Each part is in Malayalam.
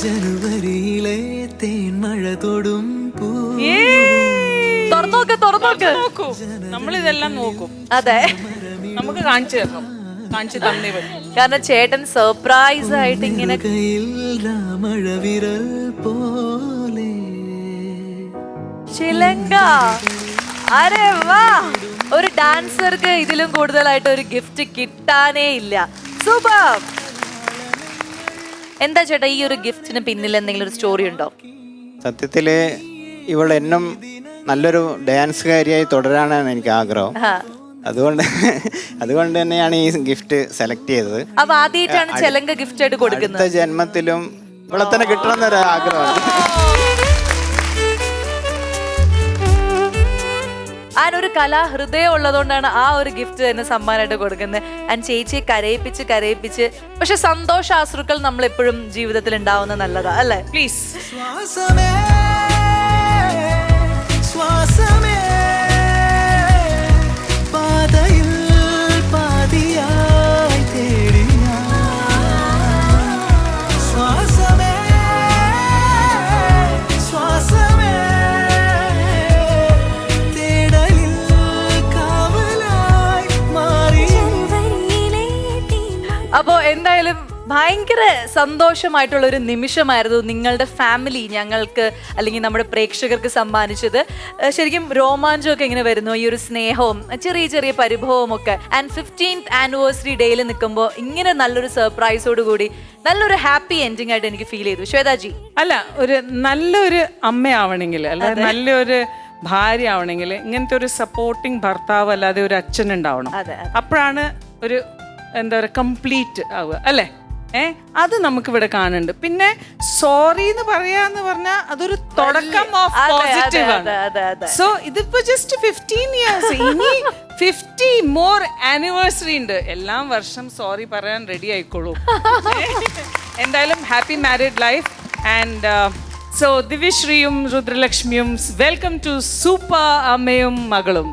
ജനുവരിയിലെ തേൻമഴ തൊടും നോക്കൂ, നമ്മളിതെല്ലാം നോക്കും. അതെ, നമുക്ക് കാണിച്ചു തരണം, കാണിച്ചു തന്നേ പറ്റും. കാരണം ചേട്ടൻ സർപ്രൈസ് ആയിട്ട് ഇങ്ങനെ മഴ വിരൽ പോലെ ചിലങ്ക. അരെ വാ, ഒരു ഡാൻസർക്ക് ഇതിലും കൂടുതലായിട്ട് ഒരു ഗിഫ്റ്റ് കിട്ടാനേ ഇല്ല. സൂപ്പർ. എന്താ ചേട്ടാ ഈ ഒരു ഗിഫ്റ്റിന് പിന്നിൽ എന്തെങ്കിലും ഒരു സ്റ്റോറി ഉണ്ടോ? സത്യത്തില് ഇവൾ എന്നും നല്ലൊരു ഡാൻസുകാരിയായി തുടരാനാണ് എനിക്ക് ആഗ്രഹം. അതുകൊണ്ട് തന്നെയാണ് ഈ ഗിഫ്റ്റ് സെലക്ട് ചെയ്തത്. അപ്പൊ ആദ്യമായിട്ടാണ് ചെലങ്ക ഗിഫ്റ്റ് ആയിട്ട് കൊടുക്കുന്നത്. അടുത്ത ജന്മത്തിലും ഇവളെ തന്നെ കിട്ടണമെന്നൊരു ആഗ്രഹമാണ്. ഒരു കലാഹൃദയം ഉള്ളതുകൊണ്ടാണ് ആ ഒരു ഗിഫ്റ്റ് തന്നെ സമ്മാനമായിട്ട് കൊടുക്കുന്നത്. ആൻഡ് ചേച്ചിയെ കരയിപ്പിച്ച് പക്ഷെ സന്തോഷാശ്രുക്കൾ നമ്മൾ എപ്പോഴും ജീവിതത്തിൽ ഉണ്ടാവുന്ന നല്ലതാ അല്ലേ? പ്ലീസ്. അപ്പോ എന്തായാലും ഭയങ്കര സന്തോഷമായിട്ടുള്ള ഒരു നിമിഷമായിരുന്നു നിങ്ങളുടെ ഫാമിലി ഞങ്ങൾക്ക് അല്ലെങ്കിൽ നമ്മുടെ പ്രേക്ഷകർക്ക് സമ്മാനിച്ചത്. ശരിക്കും രോമാഞ്ചമൊക്കെ ഇങ്ങനെ വരുന്നു, ഈ ഒരു സ്നേഹവും ചെറിയ ചെറിയ പരിഭവവും ഒക്കെ. ആൻഡ് 15th ആനിവേഴ്സറി ഡേയിൽ നിൽക്കുമ്പോൾ ഇങ്ങനെ നല്ലൊരു സർപ്രൈസോട് കൂടി നല്ലൊരു ഹാപ്പി എൻഡിങ് ആയിട്ട് എനിക്ക് ഫീൽ ചെയ്തു. ശ്വേതാജി, അല്ല, ഒരു നല്ലൊരു അമ്മയാവണമെങ്കിൽ അല്ല നല്ലൊരു ഭാര്യ ആവണമെങ്കിൽ ഇങ്ങനത്തെ ഒരു സപ്പോർട്ടിങ് ഭർത്താവ് അല്ലാതെ ഒരു അച്ഛൻ ഉണ്ടാവണം. അപ്പോഴാണ് ഒരു എന്താ പറയുക കംപ്ലീറ്റ് ആവുക അല്ലേ? അത് നമുക്ക് ഇവിടെ കാണുന്നുണ്ട്. പിന്നെ സോറി എന്ന് പറയാന്ന് പറഞ്ഞാൽ അതൊരു തുടക്കം ഓഫ് പോസിറ്റീവ് ആണ്. സോ ഇതിപ്പോ ജസ്റ്റ് 15 years, ഇനി 50 more ആനിവേഴ്സറി ഉണ്ട്. എല്ലാം വർഷം സോറി പറയാൻ റെഡി ആയിക്കോളൂ. എന്തായാലും happy married life. And so ദിവ്യശ്രീയും രുദ്രലക്ഷ്മിയും വെൽക്കം ടു സൂപ്പർ അമ്മയും മകളും.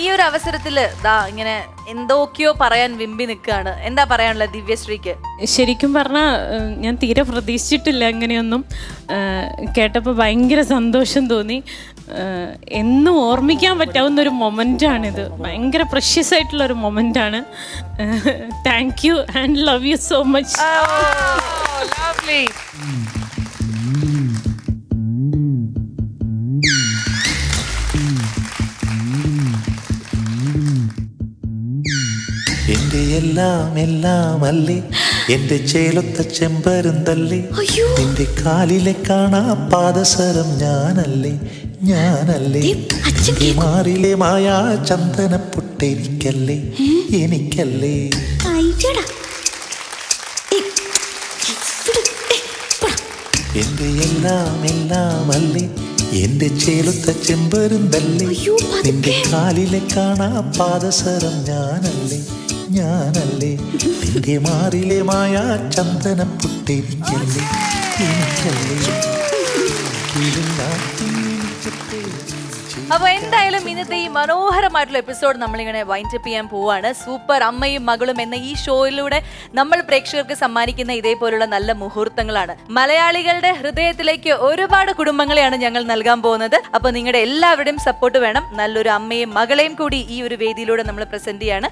ഈ ഒരു അവസരത്തില് ഇങ്ങനെ എന്തൊക്കെയോ പറയാൻ വിമ്പി നിൽക്കുകയാണ്. എന്താ പറയാനുള്ളത് ദിവ്യശ്രീക്ക്? ശരിക്കും പറഞ്ഞാൽ ഞാൻ തീരെ പ്രതീക്ഷിച്ചിട്ടില്ല ഇങ്ങനെയൊന്നും. കേട്ടപ്പോൾ ഭയങ്കര സന്തോഷം തോന്നി. എന്നും ഓർമ്മിക്കാൻ പറ്റാവുന്ന ഒരു മൊമെൻ്റാണിത്. ഭയങ്കര പ്രഷ്യസ് ആയിട്ടുള്ളൊരു മൊമെൻ്റാണ്. Thank you and love you so much. എന്റെ എല്ലാം അല്ലേ, എന്റെ ചേലൊത്ത ചെമ്പരുന്തല്ലേ, എന്റെ കാലിലെ കാണാ പാദസരം ഞാനല്ലേ, എന്റെ മാറിലെ മായാ ചന്ദന പൊട്ടെനിക്കല്ലേ, എനിക്കല്ലേ. എന്റെ എല്ലാം അല്ലേ, എന്റെ ചേലൊത്ത ചെമ്പരുന്തല്ലേ, നിന്റെ കാലിലെ കാണാ പാദസരം ഞാനല്ലേ, നിന്റെ മാറിലെ മായ ചന്ദന പൊട്ടെനിക്കല്ലേ, എനിക്കല്ലേ. അപ്പൊ എന്തായാലും ഇന്നത്തെ ഈ മനോഹരമായിട്ടുള്ള എപ്പിസോഡ് നമ്മളിങ്ങനെ വൈൻഡപ്പ് ചെയ്യാൻ പോവാണ്. സൂപ്പർ അമ്മയും മകളും എന്ന ഈ ഷോയിലൂടെ നമ്മൾ പ്രേക്ഷകർക്ക് സമ്മാനിക്കുന്ന ഇതേപോലുള്ള നല്ല മുഹൂർത്തങ്ങളാണ്. മലയാളികളുടെ ഹൃദയത്തിലേക്ക് ഒരുപാട് കുടുംബങ്ങളെയാണ് ഞങ്ങൾ നൽകാൻ പോകുന്നത്. അപ്പൊ നിങ്ങളുടെ എല്ലാവരുടെയും സപ്പോർട്ട് വേണം. നല്ലൊരു അമ്മയും മകളെയും കൂടി ഈ ഒരു വേദിയിലൂടെ നമ്മൾ പ്രസന്റ് ചെയ്യാണ്.